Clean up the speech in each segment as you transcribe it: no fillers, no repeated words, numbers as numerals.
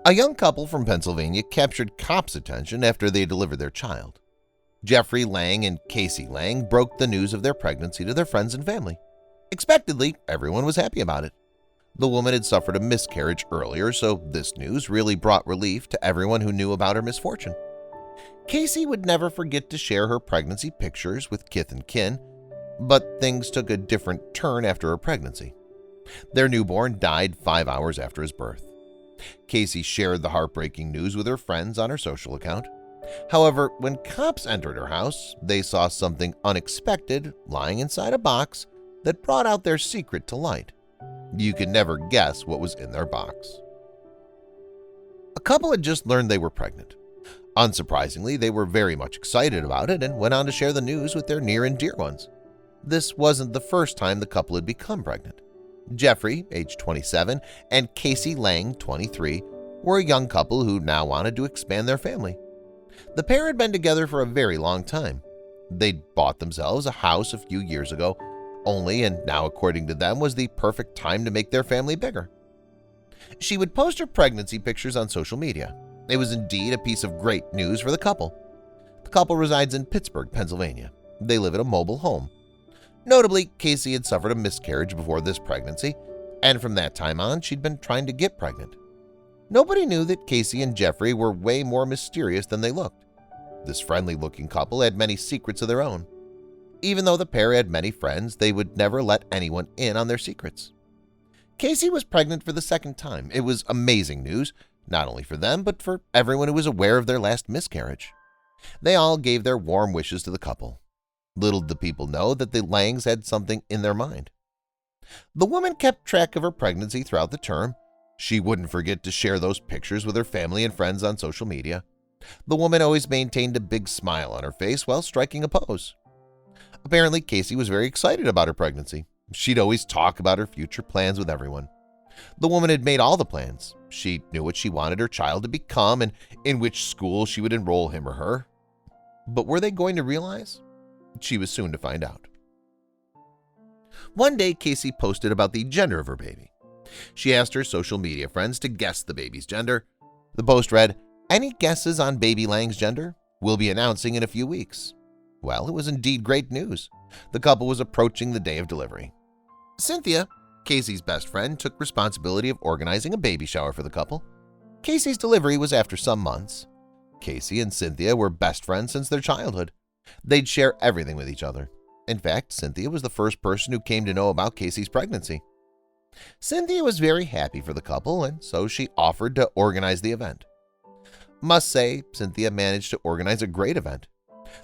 A young couple from Pennsylvania captured cops' attention after they delivered their child. Jeffrey Lang and Casey Lang broke the news of their pregnancy to their friends and family. Expectedly, everyone was happy about it. The woman had suffered a miscarriage earlier, so this news really brought relief to everyone who knew about her misfortune. Casey would never forget to share her pregnancy pictures with kith and kin, but things took a different turn after her pregnancy. Their newborn died 5 hours after his birth. Casey shared the heartbreaking news with her friends on her social account. However, when cops entered her house, they saw something unexpected lying inside a box that brought out their secret to light. You could never guess what was in their box. A couple had just learned they were pregnant. Unsurprisingly, they were very much excited about it and went on to share the news with their near and dear ones. This wasn't the first time the couple had become pregnant. Jeffrey, age 27, and Casey Lang, 23, were a young couple who now wanted to expand their family. The pair had been together for a very long time. They'd bought themselves a house a few years ago, only and now according to them was the perfect time to make their family bigger. She would post her pregnancy pictures on social media. It was indeed a piece of great news for the couple. The couple resides in Pittsburgh, Pennsylvania. They live in a mobile home. Notably, Casey had suffered a miscarriage before this pregnancy, and from that time on, she'd been trying to get pregnant. Nobody knew that Casey and Jeffrey were way more mysterious than they looked. This friendly-looking couple had many secrets of their own. Even though the pair had many friends, they would never let anyone in on their secrets. Casey was pregnant for the second time. It was amazing news, not only for them, but for everyone who was aware of their last miscarriage. They all gave their warm wishes to the couple. Little did people know that the Langs had something in their mind. The woman kept track of her pregnancy throughout the term. She wouldn't forget to share those pictures with her family and friends on social media. The woman always maintained a big smile on her face while striking a pose. Apparently, Casey was very excited about her pregnancy. She'd always talk about her future plans with everyone. The woman had made all the plans. She knew what she wanted her child to become and in which school she would enroll him or her. But were they going to realize? She was soon to find out. One day, Casey posted about the gender of her baby. She asked her social media friends to guess the baby's gender. The post read, "Any guesses on baby Lang's gender? We'll be announcing in a few weeks." Well, it was indeed great news. The couple was approaching the day of delivery. Cynthia, Casey's best friend, took responsibility of organizing a baby shower for the couple. Casey's delivery was after some months. Casey and Cynthia were best friends since their childhood. They'd share everything with each other. In fact, Cynthia was the first person who came to know about Casey's pregnancy. Cynthia was very happy for the couple, and so she offered to organize the event. Must say, Cynthia managed to organize a great event.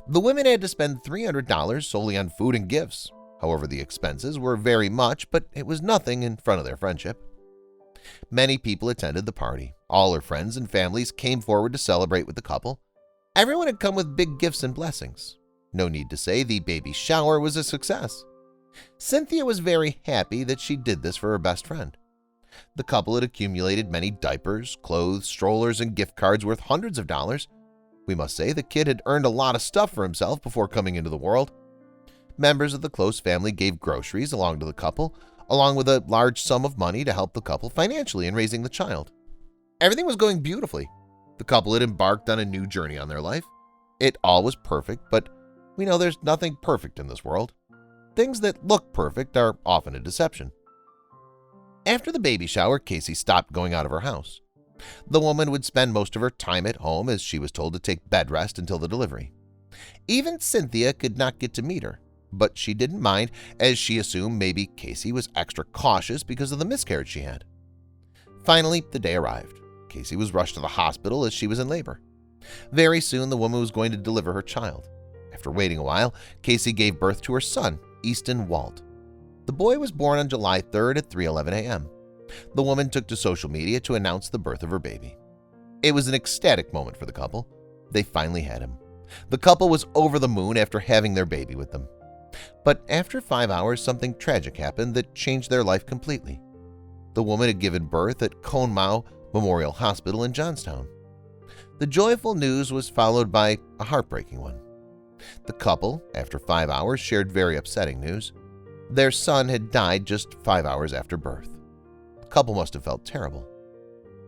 The women had to spend $300 solely on food and gifts. However, the expenses were very much, but it was nothing in front of their friendship. Many people attended the party. All her friends and families came forward to celebrate with the couple. Everyone had come with big gifts and blessings. No need to say the baby shower was a success. Cynthia was very happy that she did this for her best friend. The couple had accumulated many diapers, clothes, strollers, and gift cards worth hundreds of dollars. We must say the kid had earned a lot of stuff for himself before coming into the world. Members of the close family gave groceries along to the couple, along with a large sum of money to help the couple financially in raising the child. Everything was going beautifully. The couple had embarked on a new journey on their life. It all was perfect, but we know there's nothing perfect in this world. Things that look perfect are often a deception. After the baby shower, Casey stopped going out of her house. The woman would spend most of her time at home as she was told to take bed rest until the delivery. Even Cynthia could not get to meet her, but she didn't mind as she assumed maybe Casey was extra cautious because of the miscarriage she had. Finally, the day arrived. Casey was rushed to the hospital as she was in labor. Very soon, the woman was going to deliver her child. After waiting a while, Casey gave birth to her son, Easton Walt. The boy was born on July 3rd at 3:11 a.m. The woman took to social media to announce the birth of her baby. It was an ecstatic moment for the couple. They finally had him. The couple was over the moon after having their baby with them. But after 5 hours, something tragic happened that changed their life completely. The woman had given birth at Conemaugh Memorial Hospital in Johnstown. The joyful news was followed by a heartbreaking one. The couple, after 5 hours, shared very upsetting news. Their son had died just 5 hours after birth. The couple must have felt terrible.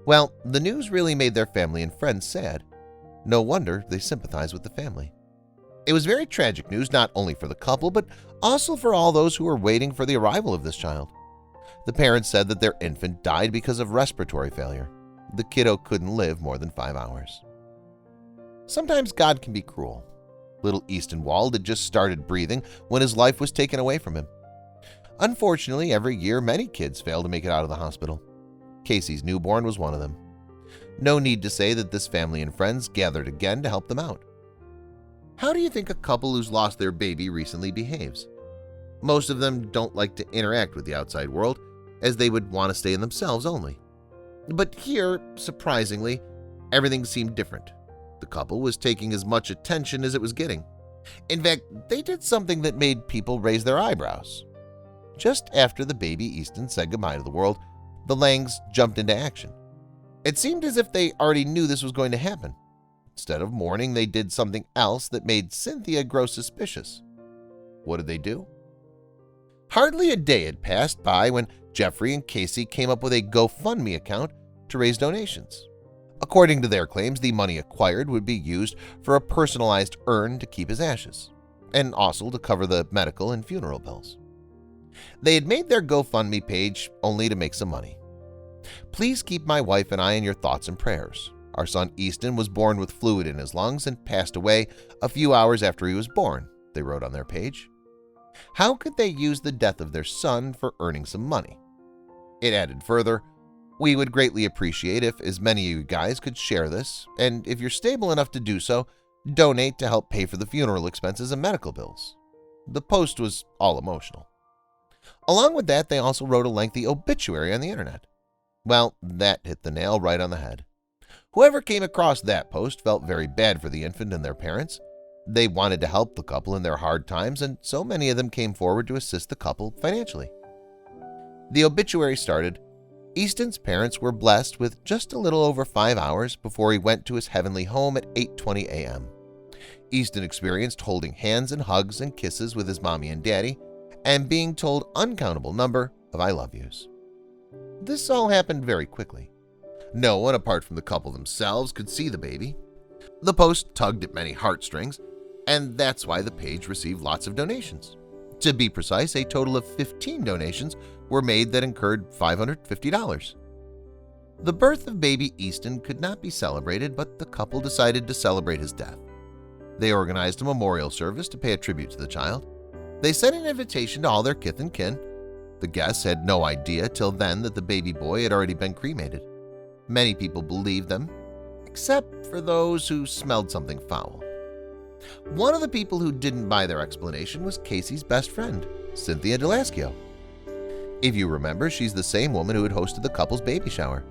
Well, the news really made their family and friends sad. No wonder they sympathized with the family. It was very tragic news not only for the couple, but also for all those who were waiting for the arrival of this child. The parents said that their infant died because of respiratory failure. The kiddo couldn't live more than 5 hours. Sometimes God can be cruel. Little Easton Wald had just started breathing when his life was taken away from him. Unfortunately, every year many kids fail to make it out of the hospital. Casey's newborn was one of them. No need to say that this family and friends gathered again to help them out. How do you think a couple who's lost their baby recently behaves? Most of them don't like to interact with the outside world, as they would want to stay in themselves only. But here, surprisingly, everything seemed different. The couple was taking as much attention as it was getting. In fact, they did something that made people raise their eyebrows. Just after the baby Easton said goodbye to the world, the Langs jumped into action. It seemed as if they already knew this was going to happen. Instead of mourning, they did something else that made Cynthia grow suspicious. What did they do? Hardly a day had passed by when Jeffrey and Casey came up with a GoFundMe account to raise donations. According to their claims, the money acquired would be used for a personalized urn to keep his ashes, and also to cover the medical and funeral bills. They had made their GoFundMe page only to make some money. Please keep my wife and I in your thoughts and prayers. Our son Easton was born with fluid in his lungs and passed away a few hours after he was born, they wrote on their page. How could they use the death of their son for earning some money? It added further, we would greatly appreciate if as many of you guys could share this, and if you're stable enough to do so, donate to help pay for the funeral expenses and medical bills. The post was all emotional. Along with that, they also wrote a lengthy obituary on the internet. Well, that hit the nail right on the head. Whoever came across that post felt very bad for the infant and their parents. They wanted to help the couple in their hard times, and so many of them came forward to assist the couple financially. The obituary started, Easton's parents were blessed with just a little over 5 hours before he went to his heavenly home at 8:20 a.m. Easton experienced holding hands and hugs and kisses with his mommy and daddy, and being told uncountable number of I love yous. This all happened very quickly. No one apart from the couple themselves could see the baby. The post tugged at many heartstrings, and that's why the page received lots of donations. To be precise, a total of 15 donations were made that incurred $550. The birth of baby Easton could not be celebrated, but the couple decided to celebrate his death. They organized a memorial service to pay a tribute to the child. They sent an invitation to all their kith and kin. The guests had no idea till then that the baby boy had already been cremated. Many people believed them, except for those who smelled something foul. One of the people who didn't buy their explanation was Casey's best friend, Cynthia Delascio. If you remember, she's the same woman who had hosted the couple's baby shower.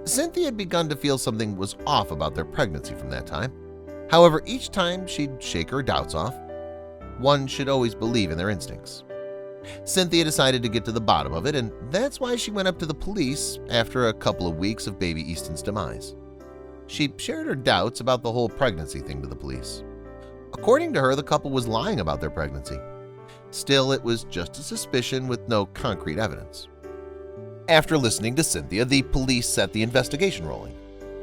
Cynthia had begun to feel something was off about their pregnancy from that time. However, each time she'd shake her doubts off. One should always believe in their instincts. Cynthia decided to get to the bottom of it, and that's why she went up to the police after a couple of weeks of baby Easton's demise. She shared her doubts about the whole pregnancy thing to the police. According to her, the couple was lying about their pregnancy. Still, it was just a suspicion with no concrete evidence. After listening to Cynthia, the police set the investigation rolling.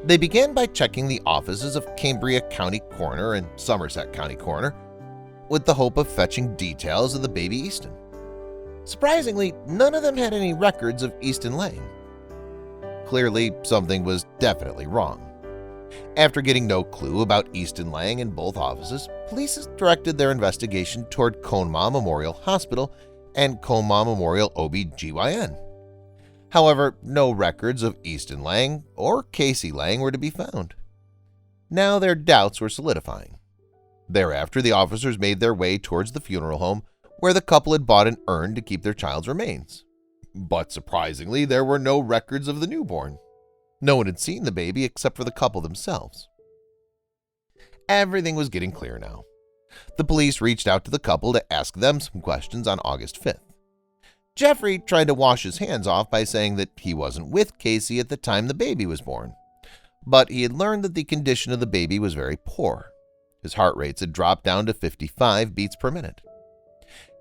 They began by checking the offices of Cambria County Coroner and Somerset County Coroner with the hope of fetching details of the baby Easton. Surprisingly, none of them had any records of Easton Lang. Clearly, something was definitely wrong. After getting no clue about Easton Lang in both offices, police directed their investigation toward Conemaugh Memorial Hospital and Conemaugh Memorial OB/GYN. However, no records of Easton Lang or Casey Lang were to be found. Now their doubts were solidifying. Thereafter, the officers made their way towards the funeral home where the couple had bought an urn to keep their child's remains. But surprisingly, there were no records of the newborn. No one had seen the baby except for the couple themselves. Everything was getting clear now. The police reached out to the couple to ask them some questions on August 5th. Jeffrey tried to wash his hands off by saying that he wasn't with Casey at the time the baby was born, but he had learned that the condition of the baby was very poor. His heart rates had dropped down to 55 beats per minute.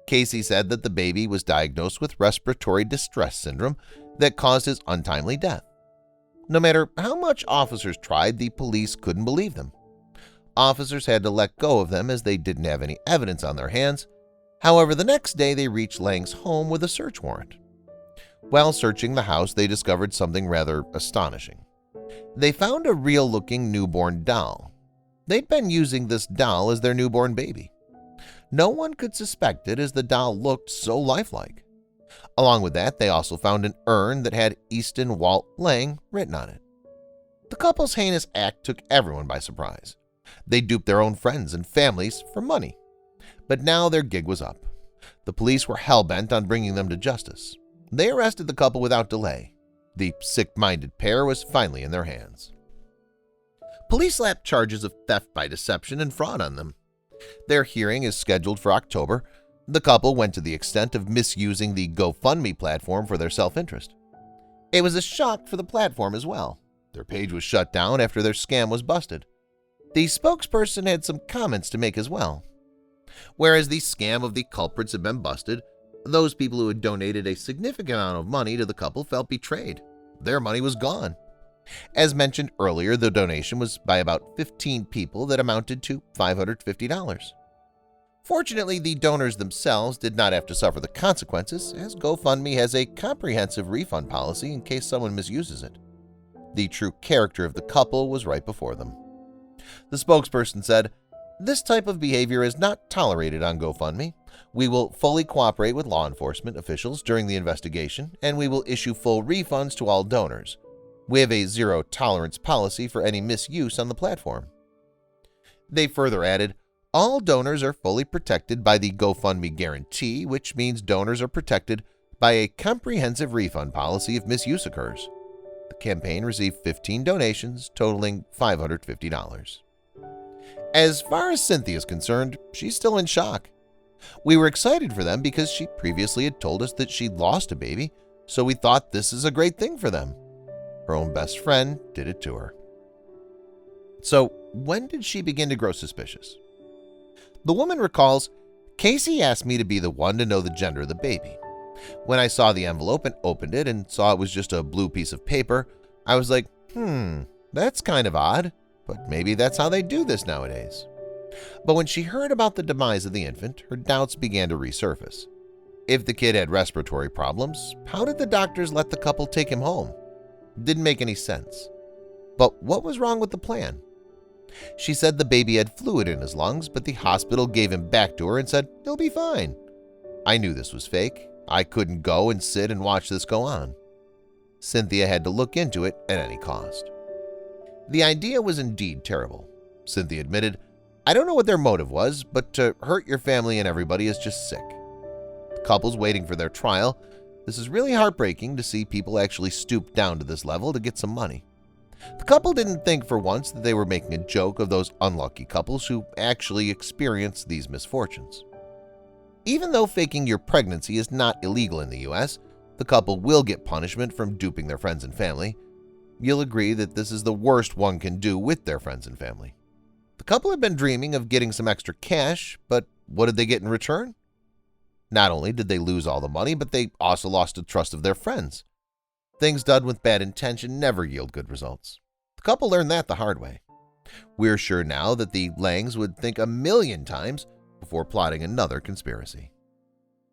Casey said that the baby was diagnosed with respiratory distress syndrome that caused his untimely death. No matter how much officers tried, the police couldn't believe them. Officers had to let go of them as they didn't have any evidence on their hands. However, the next day they reached Lang's home with a search warrant. While searching the house, they discovered something rather astonishing. They found a real-looking newborn doll. They'd been using this doll as their newborn baby. No one could suspect it as the doll looked so lifelike. Along with that, they also found an urn that had Easton Walt Lang written on it. The couple's heinous act took everyone by surprise. They duped their own friends and families for money. But now their gig was up. The police were hell-bent on bringing them to justice. They arrested the couple without delay. The sick-minded pair was finally in their hands. Police slapped charges of theft by deception and fraud on them. Their hearing is scheduled for October. The couple went to the extent of misusing the GoFundMe platform for their self-interest. It was a shock for the platform as well. Their page was shut down after their scam was busted. The spokesperson had some comments to make as well. Whereas the scam of the culprits had been busted, those people who had donated a significant amount of money to the couple felt betrayed. Their money was gone. As mentioned earlier, the donation was by about 15 people that amounted to $550. Fortunately, the donors themselves did not have to suffer the consequences, as GoFundMe has a comprehensive refund policy in case someone misuses it. The true character of the couple was right before them. The spokesperson said, "This type of behavior is not tolerated on GoFundMe. We will fully cooperate with law enforcement officials during the investigation, and we will issue full refunds to all donors. We have a zero-tolerance policy for any misuse on the platform." They further added, "All donors are fully protected by the GoFundMe guarantee, which means donors are protected by a comprehensive refund policy if misuse occurs." The campaign received 15 donations, totaling $550. As far as Cynthia is concerned, she's still in shock. We were excited for them because she previously had told us that she'd lost a baby, so we thought this is a great thing for them. Her own best friend did it to her. So, when did she begin to grow suspicious? The woman recalls, "Casey asked me to be the one to know the gender of the baby. When I saw the envelope and opened it and saw it was just a blue piece of paper, I was like, that's kind of odd, but maybe that's how they do this nowadays." But when she heard about the demise of the infant, her doubts began to resurface. If the kid had respiratory problems, how did the doctors let the couple take him home? Didn't make any sense. But what was wrong with the plan? She said the baby had fluid in his lungs, but the hospital gave him back to her and said, "He'll be fine." I knew this was fake. I couldn't go and sit and watch this go on. Cynthia had to look into it at any cost. The idea was indeed terrible. Cynthia admitted, "I don't know what their motive was, but to hurt your family and everybody is just sick." The couple's waiting for their trial. This is really heartbreaking to see people actually stoop down to this level to get some money. The couple didn't think for once that they were making a joke of those unlucky couples who actually experience these misfortunes. Even though faking your pregnancy is not illegal in the US, the couple will get punishment from duping their friends and family. You'll agree that this is the worst one can do with their friends and family. The couple had been dreaming of getting some extra cash, but what did they get in return? Not only did they lose all the money, but they also lost the trust of their friends. Things done with bad intention never yield good results. The couple learned that the hard way. We're sure now that the Langs would think a million times before plotting another conspiracy.